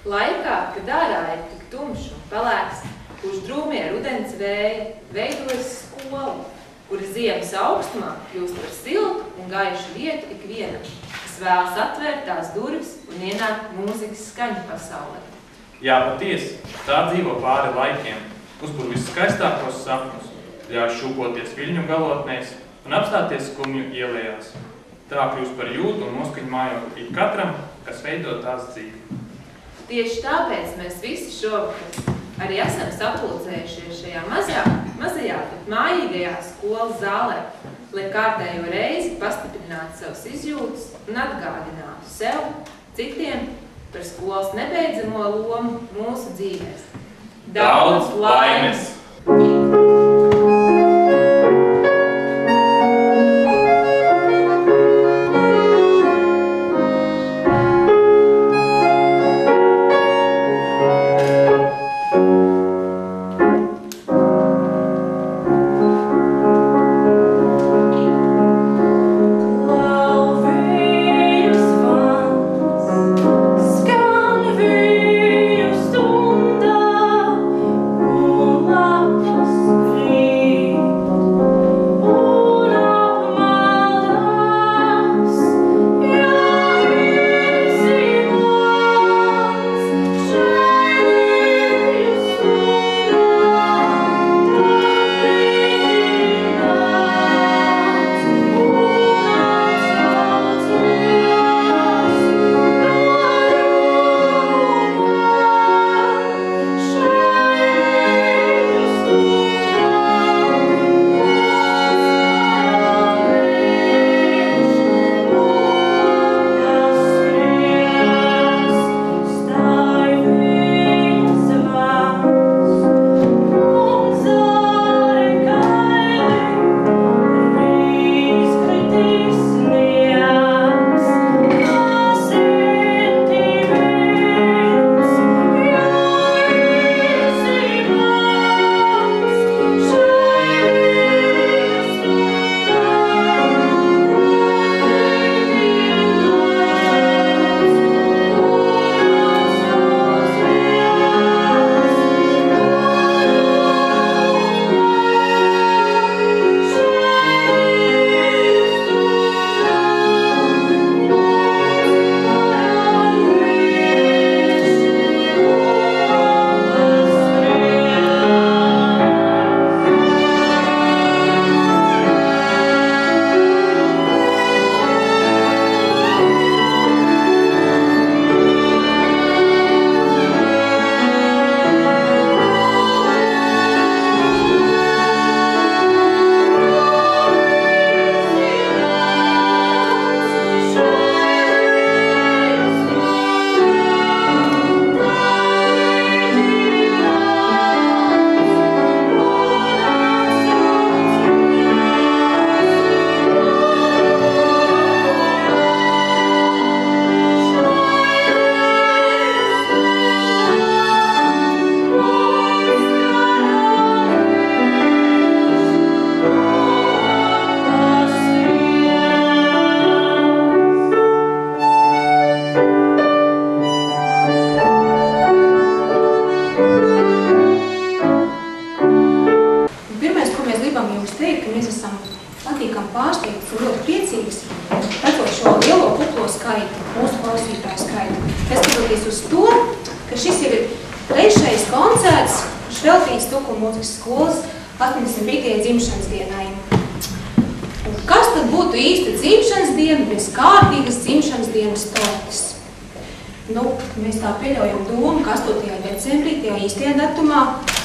Laikā, kad ārā ir tik tumšs un pelēks, kurš drūmie rudens vēji veidojas skolu, kura ziemas augstumā kļūst par siltu un gaišu vietu ikvienam, kas vēlas atvērt tās durvis un ienākt mūzikas skaņu pasaulē. Jā, patiesi, tā dzīvo pāri laikiem, uzbur viskaistākos sapņus, ļauj šūpoties viļņu galotnēs un apstāties skumju ielējās. Tā kļūst par jūtu un noskaņu mājot ik katram, kas veido tās dzīvi. Tieši tāpēc mēs visi šovakar arī esam sapulcējušies šajā mazajā, bet mājīgajā skolas zālē, lai kārtējo reizi pastiprinātu savas izjūtas un atgādinātu sev, citiem par skolas nebeidzamo lomu mūsu dzīvēs. Daudz laimes!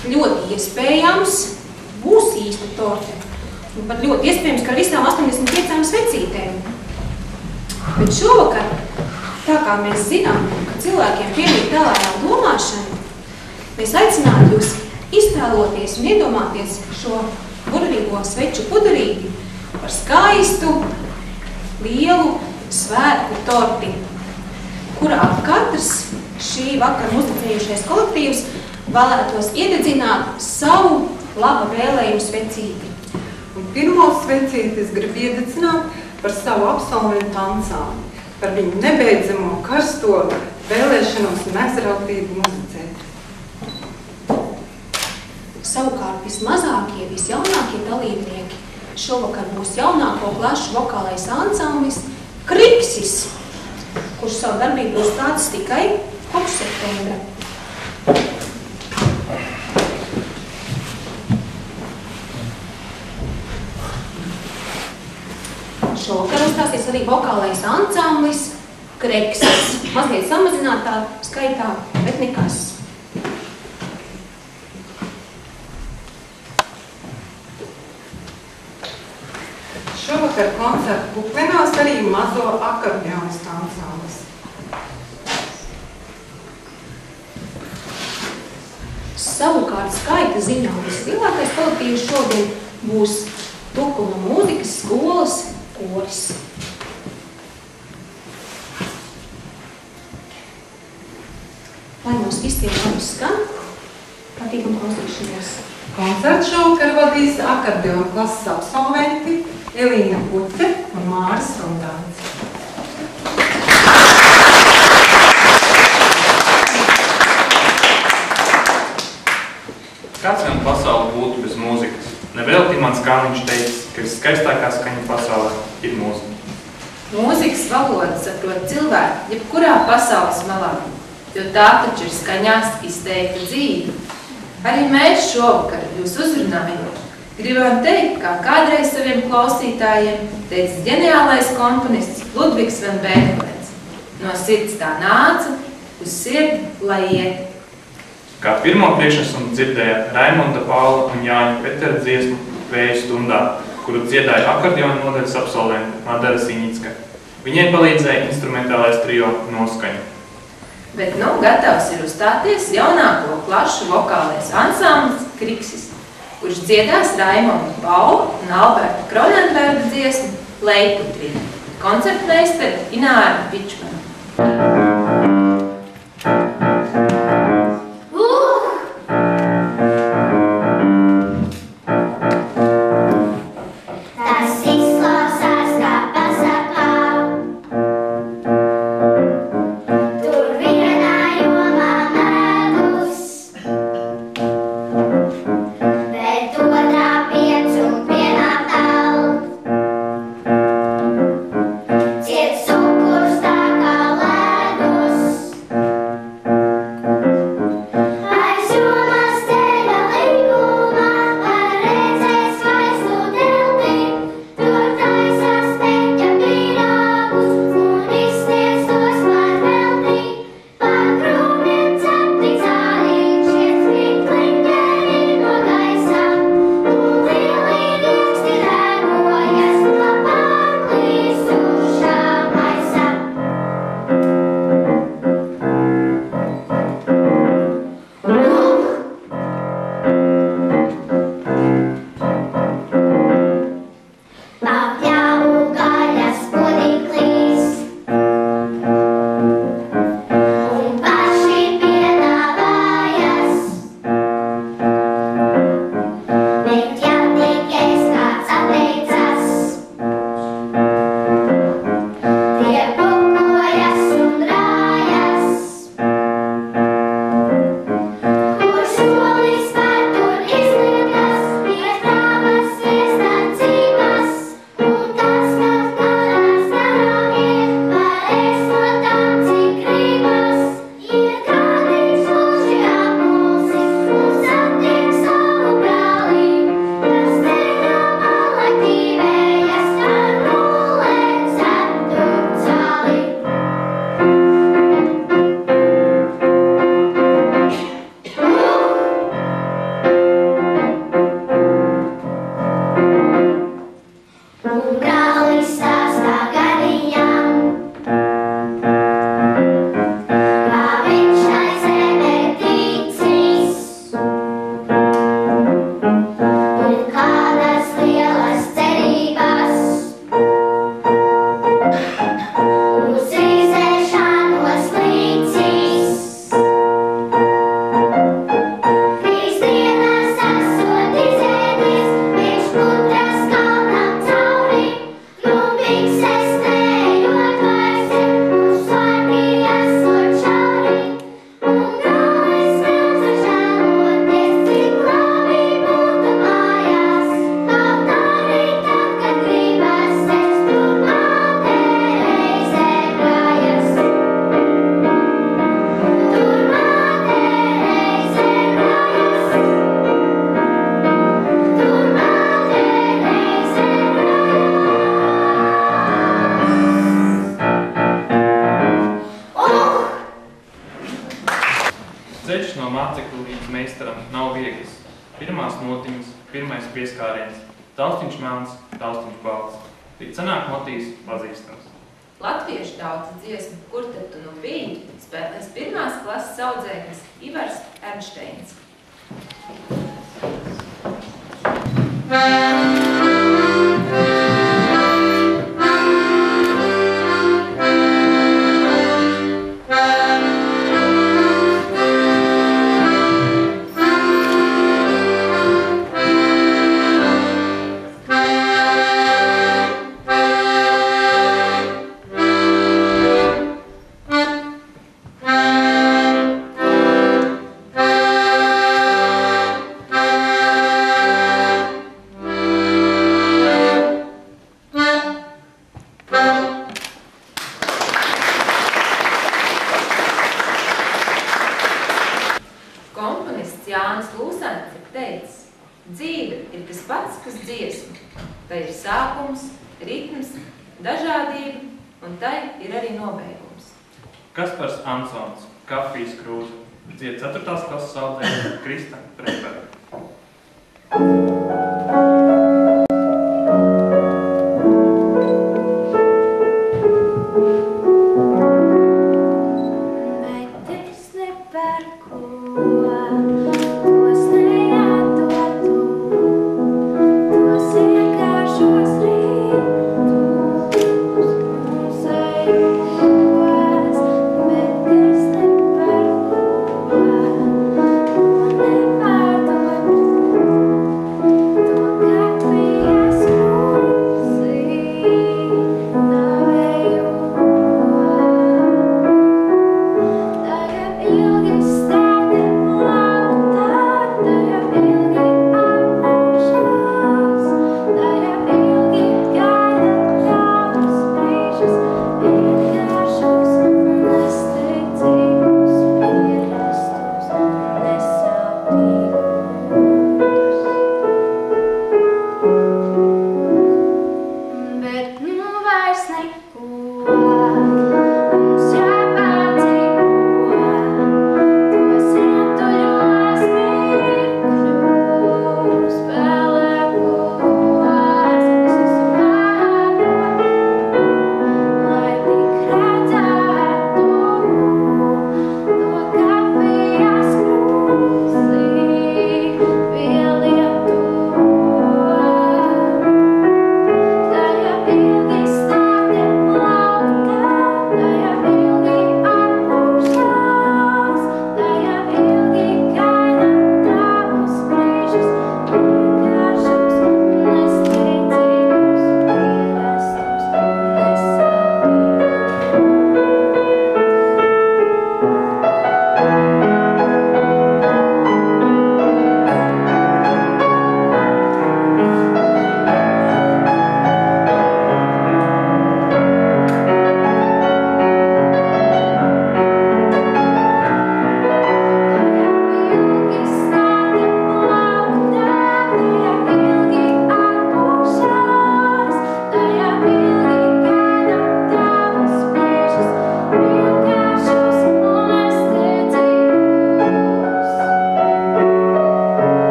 Ļoti iespējams būs īsta torte. Un pat ļoti iespējams, ka ar visām 85 svecītēm. Bet šovakar, tā kā mēs zinām, ka cilvēkiem piemīt tālākā domāšana, mēs aicinātu jūs iztēloties un iedomāties šo burvīgo sveču puderīti par skaistu, lielu svētku torti, kurā katrs šī vakara uzticējušais kolektīvs vēlētos iededzināt savu laba vēlējumu svecīti. Un pirmo svecīti es gribu iededzināt par savu absolventu ansāmi. par viņu nebeidzamo karsto vēlēšanos un aizrautību muzicēt. Savukārt vismazākie, visjaunākie dalībnieki šovakar būs jaunāko klašu vokālais ansamblis Kriksis, kurš savu darbību būs tāds tikai kopš septembra. Šovakar uzstāsies arī vokālais ansamblis Kriksis, mazliet samazinātā skaitā, bet nekas. Šovakar koncertu kuklinās arī mazo akordeonistu ansamblis. Savukārt skaita ziņā vislielākais kolektīvs šodien būs Tukuma mūzikas skolas koris. Lai mums visiem labi skan, patīkam klausīšanos. Koncertu šovakar vadīs akordeonu klases absolventi Elīna Puķe un Māris Rundāns. Kāds gan pasauli būtu bez mūzikas? Nevelti mans Kāliņš teica, ka viskaistākā skaņa pasaulē ir mūzika. Mūzikas valodu saprot cilvēki, jebkurā pasaules malā, jo tā taču ir skaņās izteikta dzīve. Arī mēs šovakar jūs uzrunājot, gribam teikt, kā kādreiz saviem klausītājiem teica ģeniālais komponists Ludvigs van Beethovens. No sirds tā nāca, uz sirdi, lai iet. Kā pirmo priekšnesumu dzirdēja Raimonda Paula un Jāņa Petera dziesmu Vēju stundā, kuru dziedāja akordeona nodaļas absolvente Madara Siņicka. Viņai palīdzēja instrumentālais trio Noskaņa. Bet nu gatavs ir uzstāties jaunāko klašu vokālais ansamblis Kriksis, kurš dziedās Raimonda Paula un Alberta Kronenberga dziesmu Leitputrīna, koncertmeisteri Ināra Pičmana. meistaram nav vieglas. Pirmās notiņas, pirmais pieskāriens, taustiņš melns, taustiņš balts. Līdz sanāk motīvs pazīstams. Latviešu tautas dziesmu Kur tad tu nu biji spēlēs pirmās klases audzēknis Ivars Ernšteins. Kaspars Ansons, kafijas krūze, dzied 4. klases audzēkņa Krista Trepere.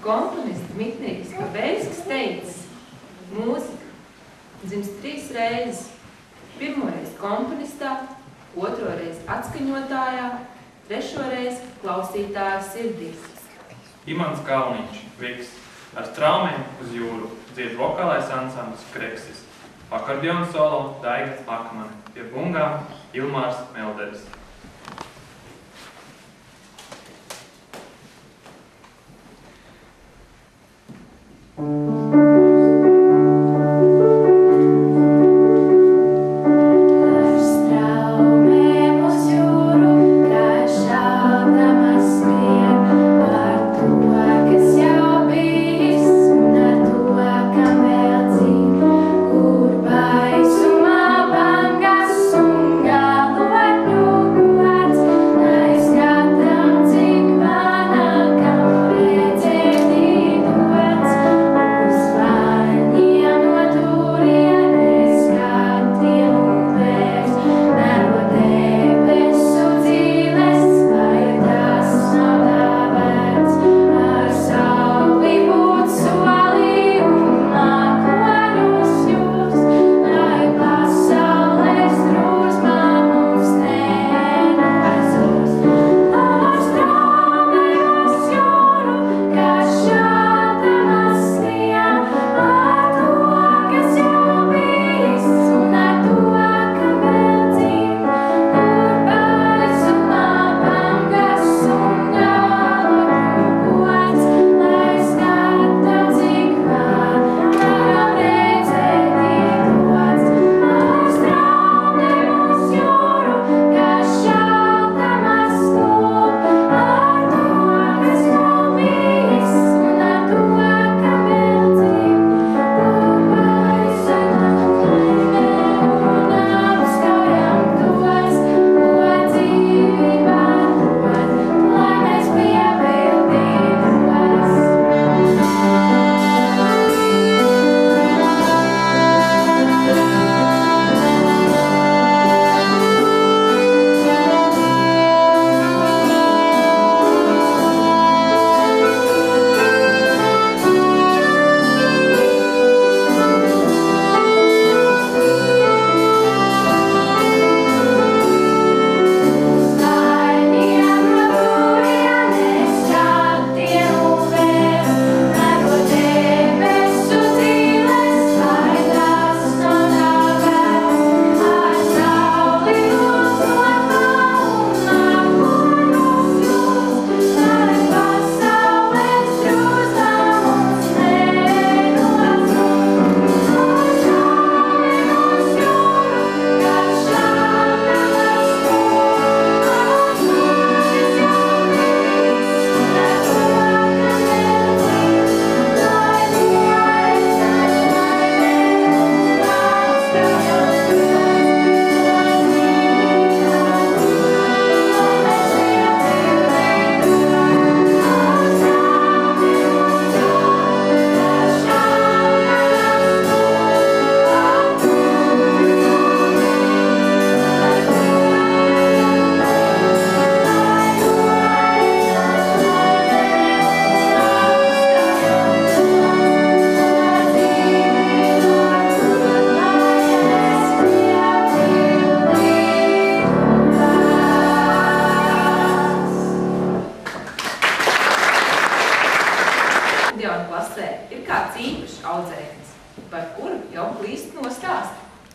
Komponists Dmitrijs Pabeļskis teicis, mūzika dzimst 3 reizes. Pirmoreiz komponistā, otroreiz atskaņotājā, trešoreiz klausītāja sirdīs. Imants Kalniņš, Viks, ar straumēm uz jūru, dzied vokālais ansamblis Kreksis, akordeona solo Daiga Akmane, pie bungām Ilmārs Melderis.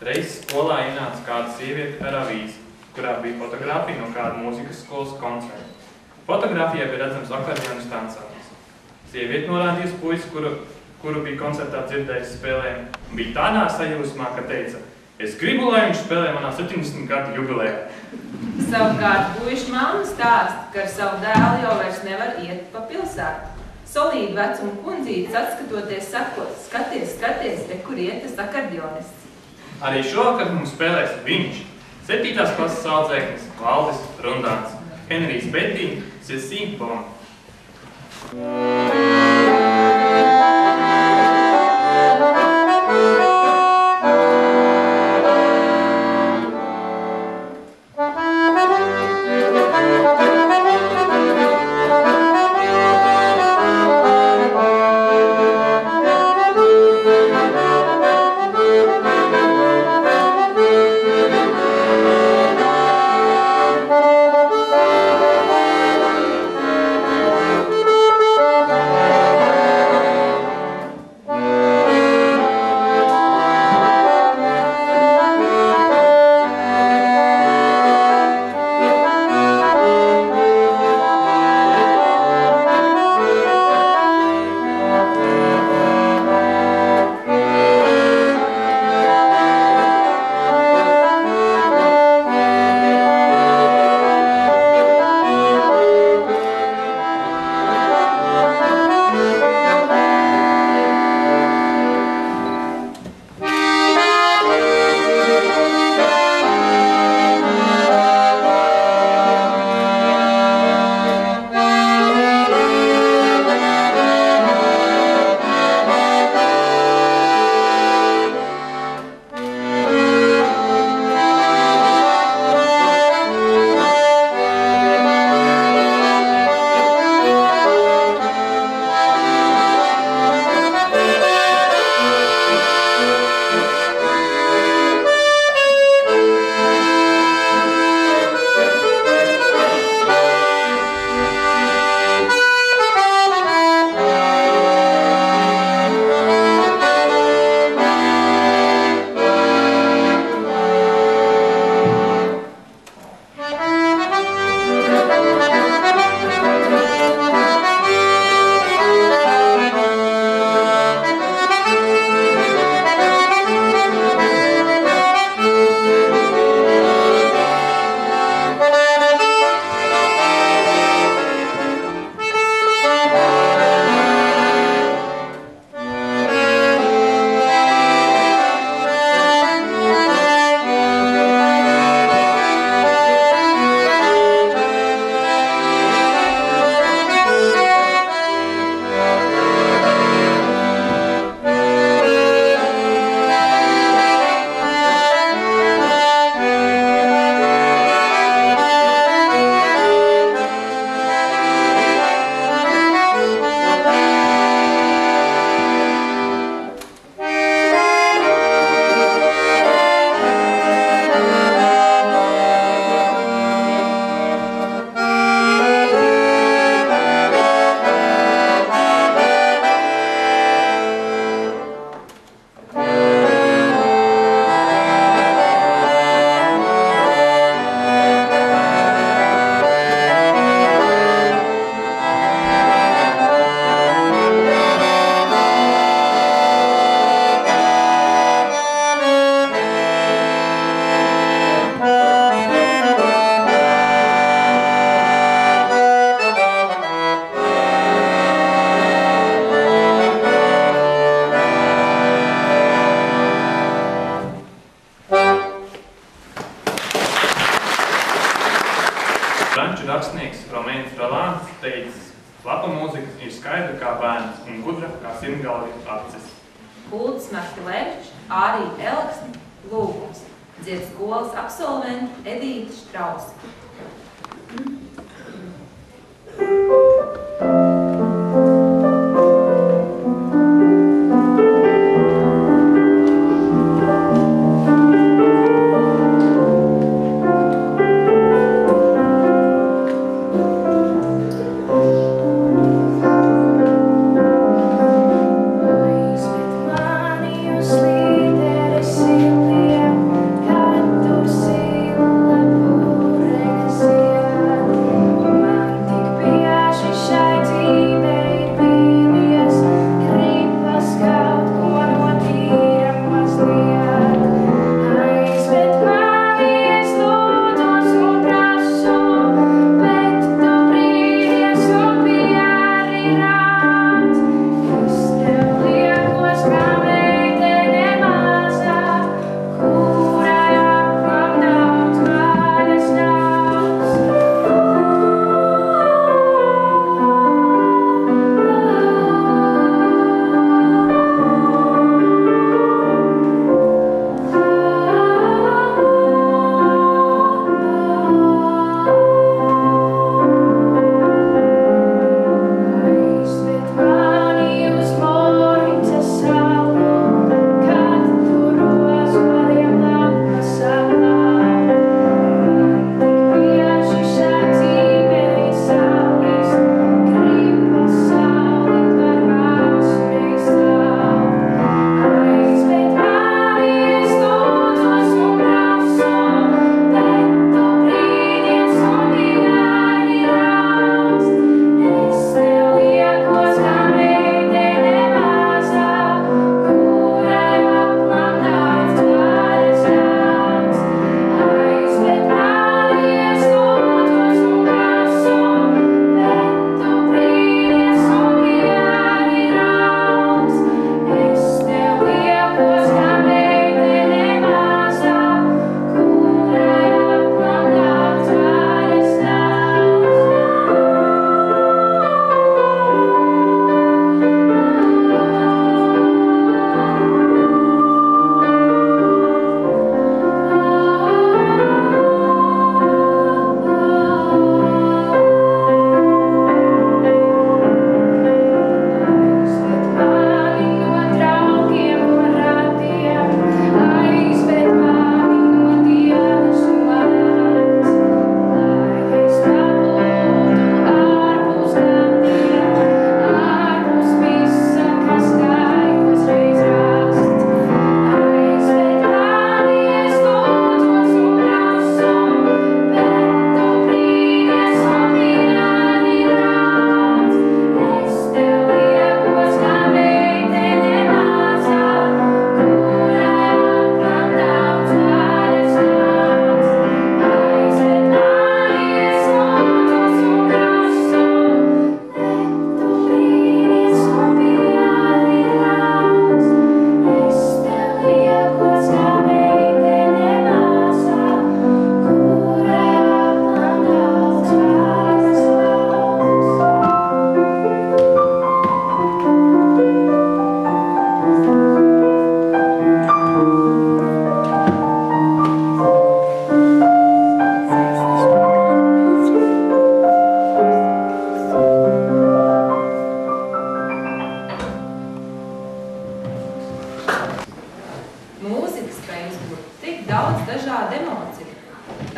Reiz skolā ienāca kāda sieviete ar avīzi, kurā bija fotogrāfija no kāda mūzikas skolas koncerta. Fotogrāfijā bija redzams akordeonis tancāns. Sieviete norādījusi puisi, kuru bija koncertā dzirdējis spēlēm, un bija tādā sajūsmā, ka teica: es gribu, lai viņš spēlē manā 70 gadu jubilejā. Savukārt puiša mamma stāsta, ka ar savu dēlu jau vairs nevar iet pa pilsētu. Solīdu vecumu kundzītes atskatoties sakot: skaties, skaties, te kur iet tas akordeonists. Arī šovakar mums spēlēs viņš, 7. klases audzēknis Valdis Rundāns, Henrijs Betīņa, Cecīna Bona. franču rakstnieks Romains Rolāns teicis, laba mūzika ir skaidra kā bērns un gudra kā simtgalvju acis. Uldis Martilēvičs, Ārija Elksni, lūgums, dzied skolas absolventi Edīte Štrausi.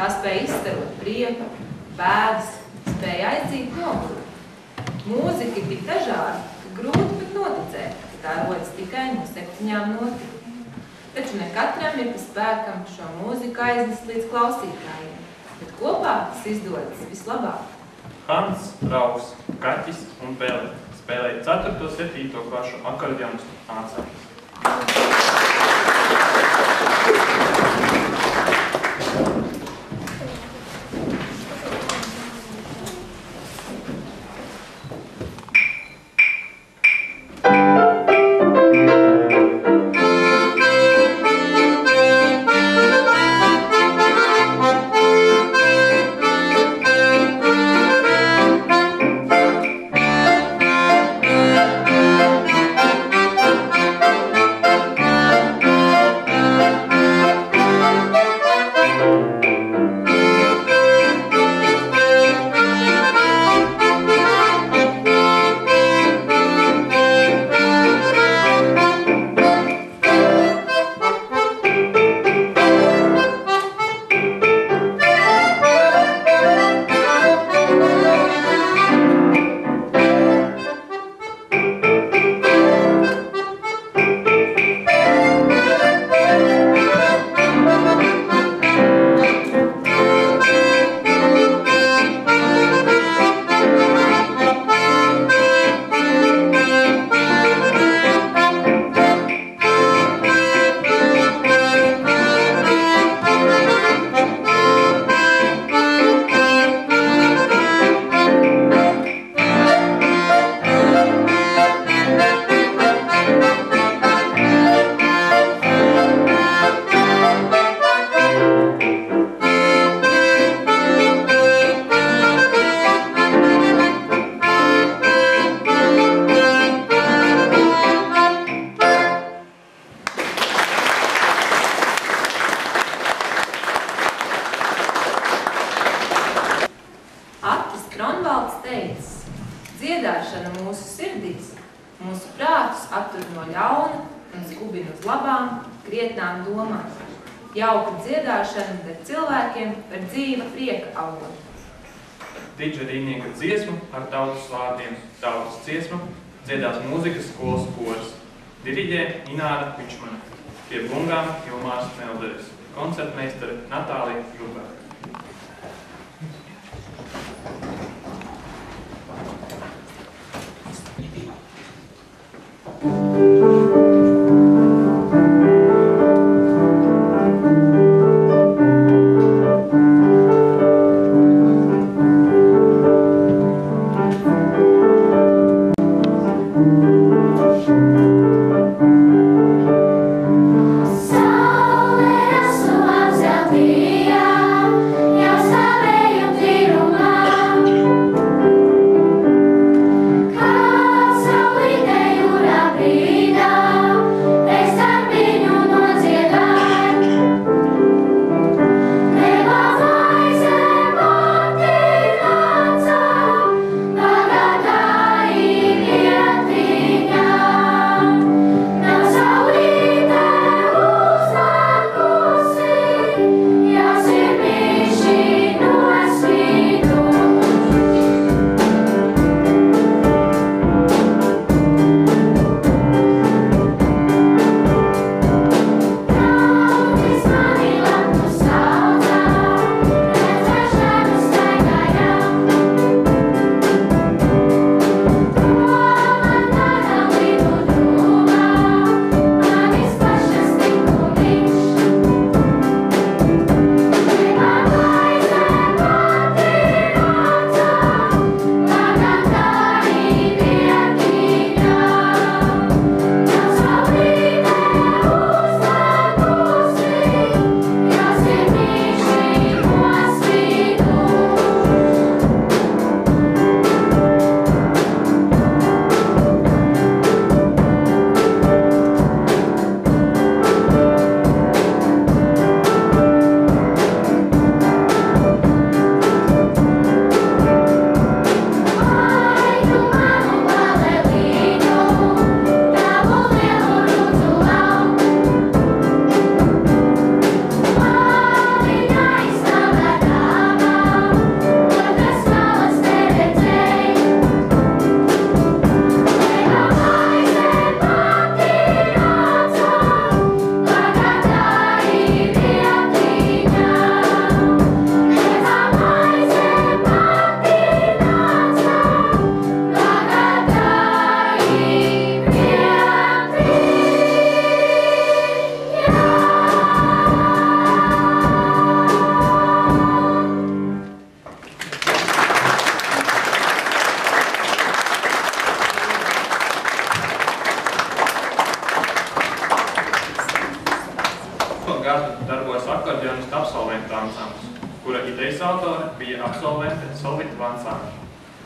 Tā spēja izstarot prieku, bēdas, spēja aizdzīt noguru. Mūzika ir tik dažāda, ka grūti pat noticēt, ka tā rodas tikai no 7 notiem. Taču ne katram ir pa spēkam šo mūziku aiznest līdz klausītājiem, bet kopā tas izdodas vislabāk. Hans, Raugs, Kaķis un Pele spēlēja 4. un 7. klašu akordeonistu ansamblis. dziedāšana mūsu sirdīs, mūsu prātus attur no ļauna un skubina uz labām, krietnām domām. Jauka dziedāšana der cilvēkiem par dzīva prieka avotu. Didžerīnieka dziesmu ar tautas vārdiem tautas dziesmu dziedās mūzikas skolas kors. Diriģē Ināra Pičmana, pie bungām Ilmārs Melderis, koncertmeistare Natālija Žuberta.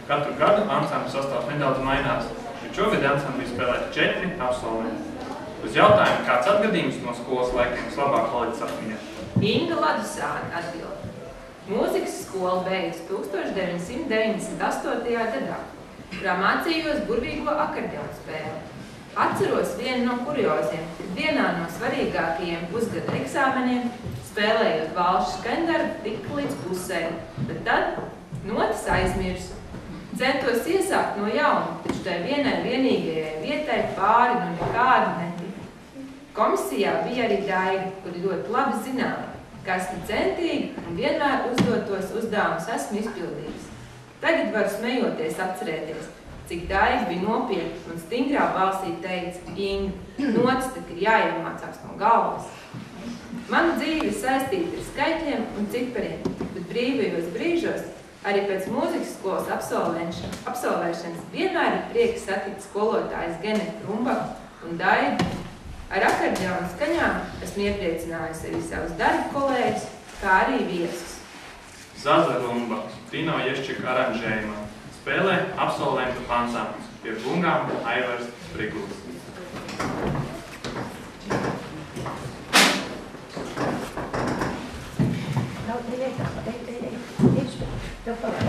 Katru gadu ansambļu sastāvs nedaudz mainās, bet šogad ansamblī spēlēt 4 absolventi. Uz jautājumu, kāds atgadījums no skolas laikiem vislabāk palicis atmiņā? Inga Ladusāne atbild. Mūzikas skola beidzas 1998. gadā, kurā mācījos burvīgo akordeonu spēli. Atceros vienu no kurioziem, kad vienā no svarīgākajiem pusgada eksāmeniem, spēlējot valsts skaņdarbu, tika līdz pusē, bet tad notis aizmirsu. Centos iesākt no jauna, taču tai vienai vienīgajai vietai pāri no nekāda netika. Komisijā bija arī Daiga, kuri ļoti labi zināja, ka esmu centīgi un vienmēr uzdotos uzdevumus esmu izpildījis. Tagad varu smejoties atcerēties, cik Daiga bija nopietna un stingrā balsī teica, Inga, notis tad ir jāiemācās no galvas. Mana dzīve saistīta ar skaitļiem un cipariem, bet brīvajos brīžos arī pēc mūzikas skolas absolvēšanas vienmēr ir prieks satikt skolotājus Genetu Rumbaku un Daigu. Ar akordeonu skaņām esmu iepriecinājusi arī savus darba kolēģus, kā arī viesus. Zaza Rumbaks, Tino Ješčika aranžējumā, spēlē absolventu ansamblis, pie bungām Aivars Spriguls. Don't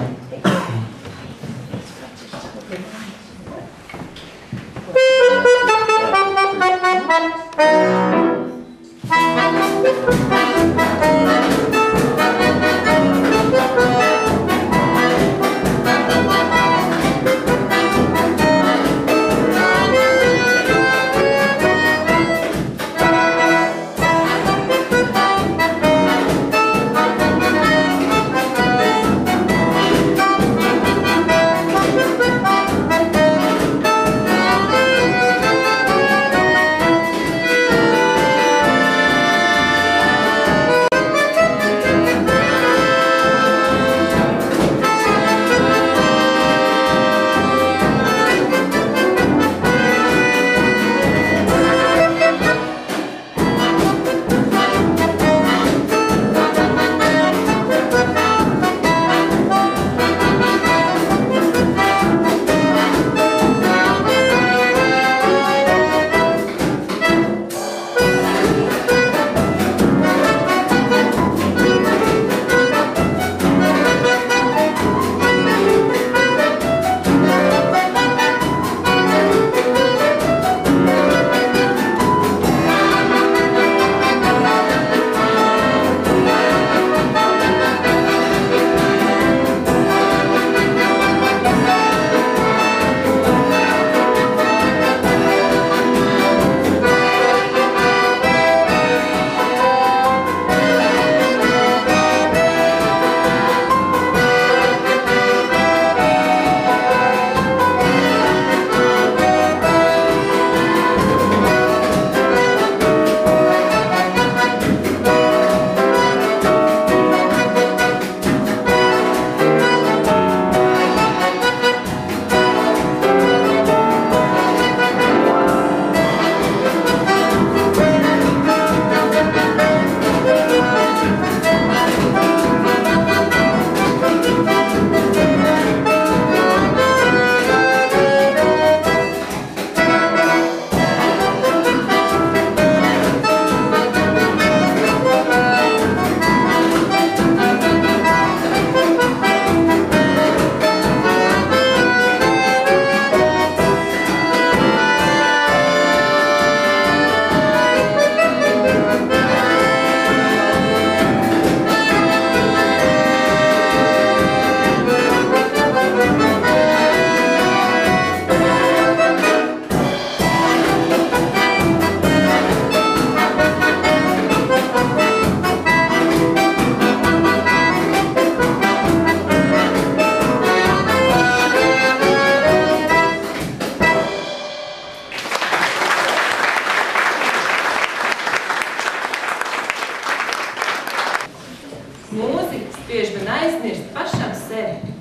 Mūzika spiež man aizmirst pašam sevi,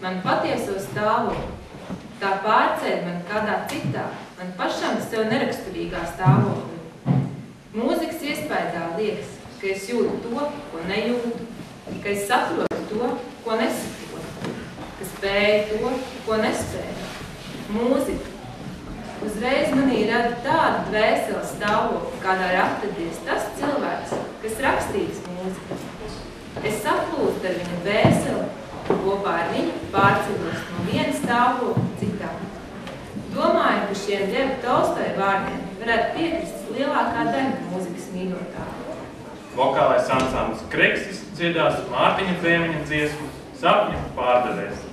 man patieso stāvokli. Tā pārceļ man kādā citā, man pašam sev neraksturīgā stāvoklī. Mūzikas iespējā liekas, ka es jūtu to, ko nejūtu, ka es saprotu to, ko nesaprotu, ka spēju to, ko nespēju. Mūzika uzreiz manī rada tādu dvēseles stāvokli, kādā ir atradies tas cilvēks, kas rakstījis mūziku. Es saplūstu ar viņa dvēseli, kopā ar viņu pārceļos no viena stāvokļa citā. Domāju, ka šiem Ļeva Tolstoja vārdiem varētu piekrist lielākā daļa mūzikas mīļotāju. Vokālais ansamblis Kreksis dziedās Mārtiņa Frēmiņa dziesmu Sapņu pārdevējs.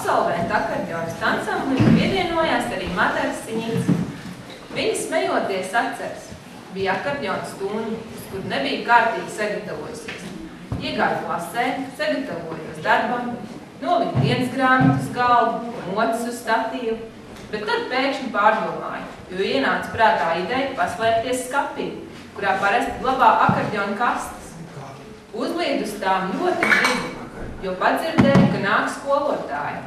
absolventa akordeonistu ansamblim pievienojās arī Madara Siņīca. Viņa smejoties atceras, bija akordeona stunda, uz kur nebija kārtīgi sagatavojusies. Iegāju klasē, sagatavojos darbam, noliku dienas grāmatu uz galdu, mocis uz statīvu, bet tad pēkšņi pārdomāju, jo ienāca prātā ideja paslēpties skapī, kurā parasti glabā akordeona kastes. Uzliedu uz tām ļoti gribu, jo padzirdēju, ka nāk skolotāji.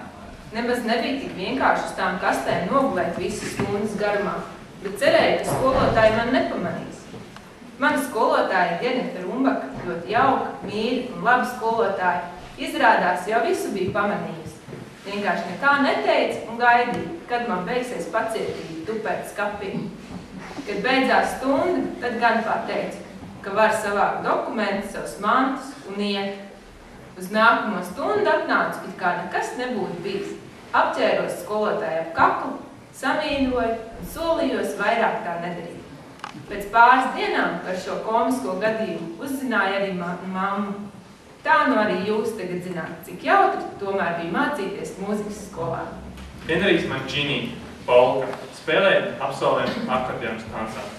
Nemaz nebija tik vienkārši uz tām kastēm nogulēt visas stundas garumā, bet cerēju, ka skolotāji man nepamanīs. Mana skolotāja Genita Rumbaka, ļoti jauka, mīļa un laba skolotāja, izrādās jau visu bija pamanījusi. Vienkārši nekā neteica un gaidīja, kad man beigsies pacietība tupēt skapī. Kad beidzās stunda, tad gan pateica, ka var savākt dokumentus, savus mantus un iet. Uz nākamo stundu atnācu, it kā nekas nebūtu bijis. Apķēros skolotāju ap kaklu, samīļoju un solījos vairāk tā nedarīt. Pēc pāris dienām par šo komisko gadījumu uzzināja arī mamma. Tā nu arī jūs tagad zināt, cik jautri tomēr bija mācīties mūzikas skolā. Henrijs Mancini, polka, spēlēja absolventu akordeonas koncertus.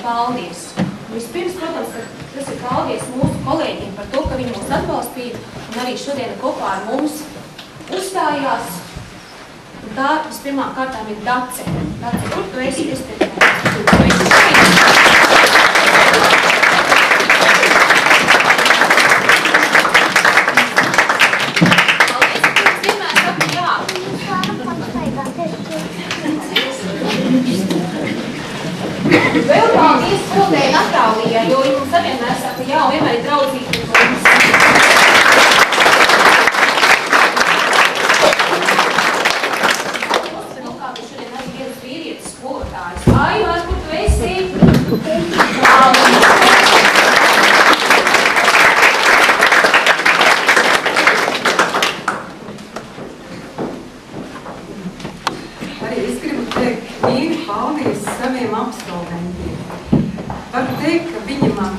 Paldies! Vispirms, protams, tas ir paldies mūsu kolēģiem par to, ka viņi mūs atbalstīja un arī šodien kopā ar mums uzstājās. Un tā vispirmām kārtām ir Dace. Dace, kur tu esi? Es te vēl paldies skolotājai Natālijai, jo viņa mums vienmēr saka, jā, vienmēr ir draudzīgi ar mums. Mums vēl kādu šodien arī viens vīrietis skolotājs. Aivar, kur tu esi? Arī es gribu teikt mīļi paldies saviem absolventiem. Varu teikt, ka viņi man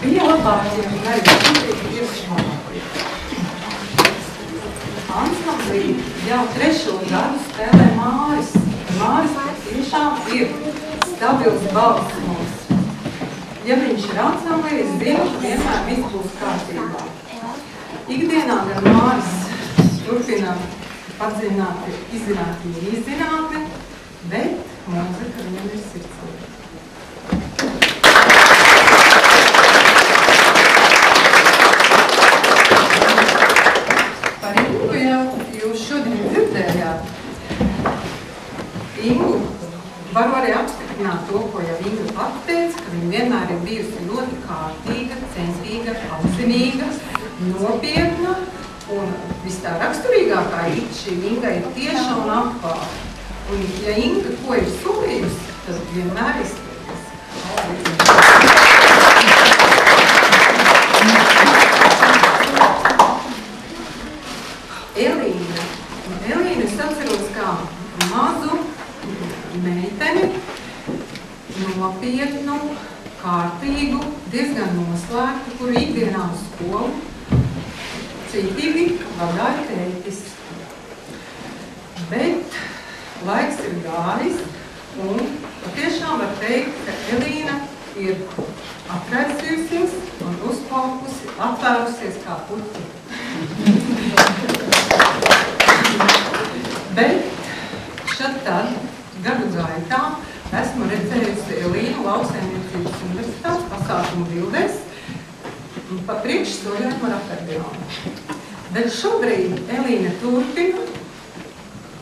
bija labākie un arī priekšlabākie. Ansamblī jau 3. gadu spēlē Māris. Māris tiešām ir stabils balss mums. Ja viņš ir ansamblī, es zinu, ka vienmēr viss būs kārtībā. Ikdienā gan Māris turpina padziļināti izzinātni, bet mūzika viņam ir sirdī. Par Ingu jau jūs šodien dzirdējāt. Ingu varu arī apstiprināt to, ko jau Inga pati teica, ka viņa vienmēr ir bijusi ļoti kārtīga, centīga, apzinīga, nopietna. Un viss tā raksturīgākā ir šī Inga ir tieša un apkārt. Un, ja Inga ko ir solījusi, tad vienmēr izpildīs. Elīna. Elīna es atceros kā mazu meiteni, nopietnu, kārtīgu, diezgan noslēgtu, kuru ikdienā uz skolu citīgi vadāja tētis. Bet laiks ir gājis, Un patiešām var teikt, ka Elīna ir atraisījusies un uzplaukusi, atvērusies kā puķi. Bet šad tad gadu gaitā esmu redzējusi Elīnu Lauksaimniecības universitātes pasākumu bildēs pa priekšsoļojumu ar akordeonu. Bet šobrīd Elīna turpina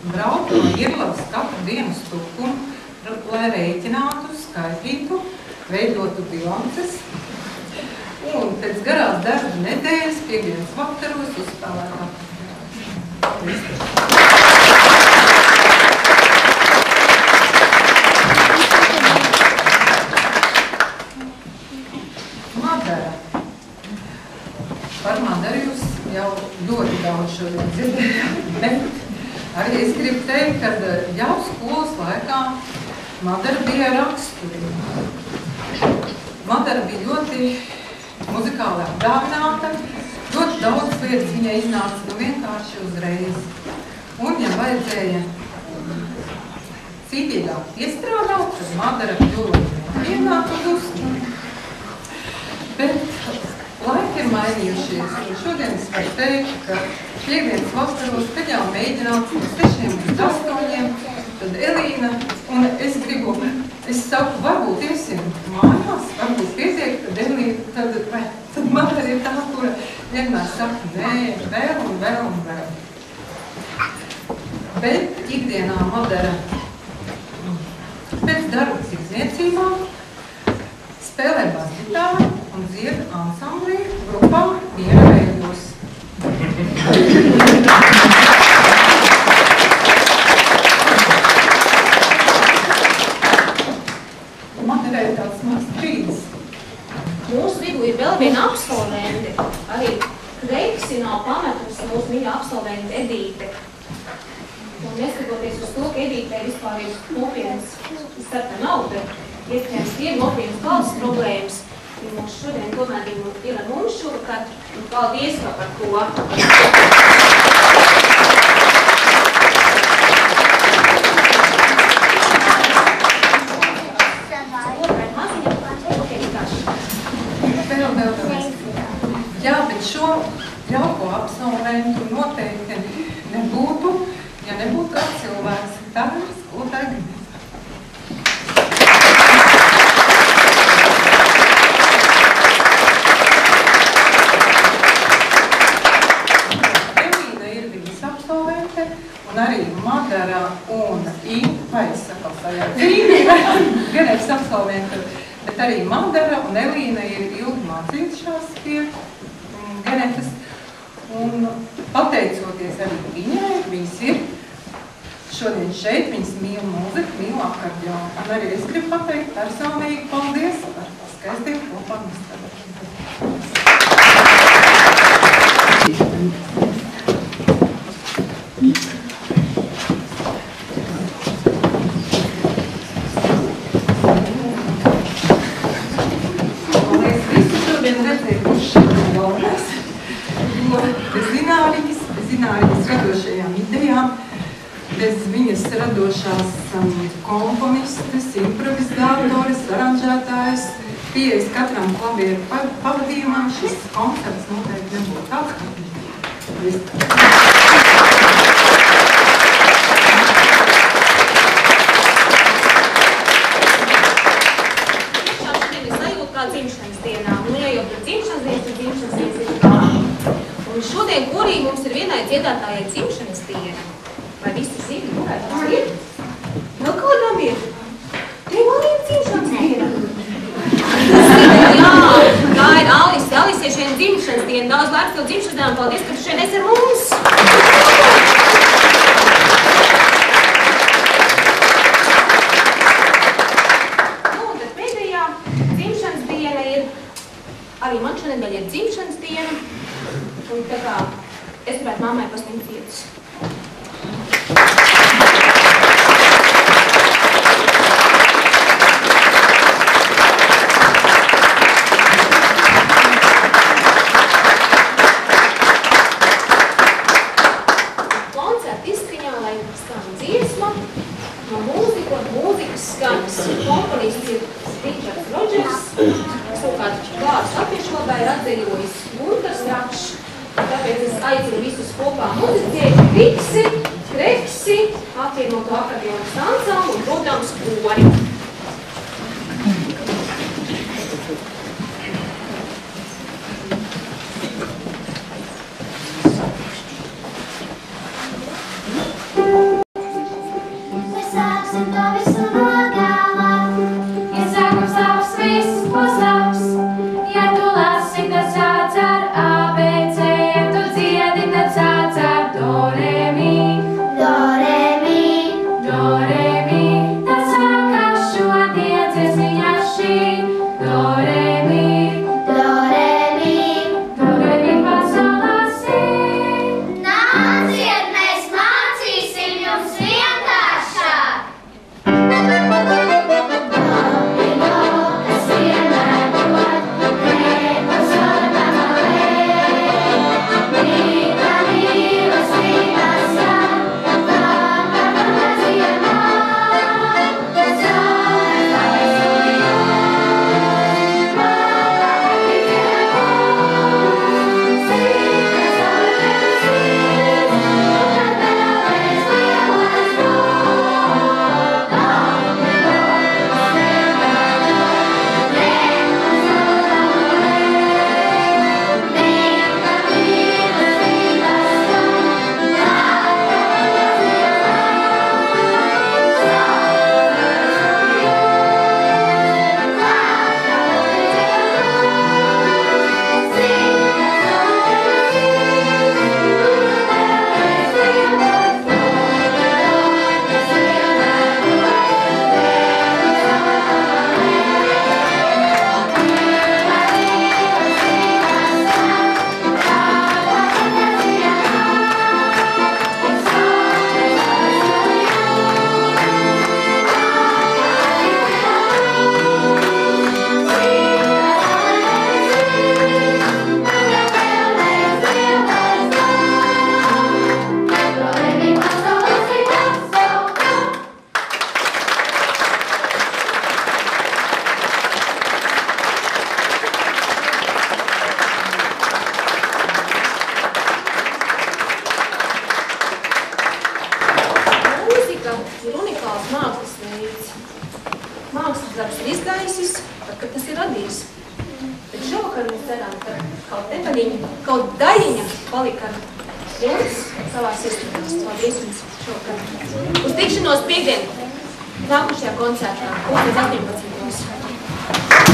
braukt no Irlavas katru dienu uz Tukumu, lai rēķinātu, skaitītu, veidotu bilances. Un pēc garās darba nedēļas piekdienas vakaros uzspēlēt akordeonu. Madara. Par Madaru jūs jau ļoti daudz šodien dzirdējāt, bet arī es gribu teikt, ka jau skolas laikā Madara bija raksturīga. Madara bija ļoti muzikāli apdāvināta, ļoti daudz lietas viņai iznāca vienkārši uzreiz. Un, ja vajadzēja cītīgāk iestrādāt, tad Madara kļuva vienāk uz uzstāju. Bet laiki ir mainījušies, un šodien es varu teikt, ka piekdienas vakaros, kad jau mēģināts no 6 līdz 8, tad Elīna, un es saku, varbūt iesim mājās, varbūt pietiek, tad Elīna, tad Madara ir tā, kura vienmēr saka, nē, vēl un vēl un vēl. Bet ikdienā Madara pēc darba izniecībā spēlē basgitāru un dzied ansamblī grupā Miera veidos. Madarai tāds mazs brīdis. Mūsu vidū ir vēl viena absolvente. Arī Reiksi nav pametusi mūsu mīļā absolvente Edīte. Un neskatoties uz to, ka Edītei vispār ir nopietnas starta nav, bet iespējams ir nopietnas valsts problēmas, jo mums šodien tomēr ir ar mums šovakar, un paldies par to. Jā, bet šo jauko absolventu noteikti nebūtu, ja nebūtu kāds cilvēks. Tā ir skolotāja Ginēta. Elīna ir viņas absolvente, un arī Madara un Ginētas absolvente, bet arī Madara un Elīna ir ilgi mācījušās pie Ginētas, un pateicoties arī viņai, viņas ir šodien šeit, viņas mīl mūziku, mīl akordeonu. Un arī es gribu pateikt personīgi paldies par skaistiem kopā mēs tagad. Mēs visi šodien redzējuši galvenais, jo bez Zināriņas radošajām idejām, bez viņas radošās komponistes, improvizātoras, aranžētājas, pieejas katram klavieru pavadījumam, šis koncerts noteikti nebūtu tāds, kā viņš. Šodien es sajūtu kā dzimšanas dienā, un ejot pēc dzimšanas dienas ir klāt. Un šodien korī mums ir vienai dziedātājai dzimšanas diena. Vai visi zina, kurai tas ir? Vēl kādam ir? Tev arī ir dzimšanas diena. Jā, tā ir Alisiešiem dzimšanas diena. Daudz laiks tev dzimšanas dienām. Paldies, ka tu šeit esi ar mums. Nu, un tad pēdējā dzimšanas diena ir, arī man šodien ir dzimšanas diena. Un tā kā es gribētu mammai pasniegt vietas. Koncerta izskaņā, lai skan dziesma no mūzikas Sopranists ir Ričards Rodžers, savukārt vārds latviešu valodā ir atdejojis Guntas Račs. Tāpēc es aicinu visus kopā muzicēt Kriksi, Kreksi, apvienoto akordeonas ansamblu un, protams, kori. Kaut daļiņa palika jums savās izturās. Paldies jums šokar. Uz tikšanos piekdien nākušajā koncertā, 18.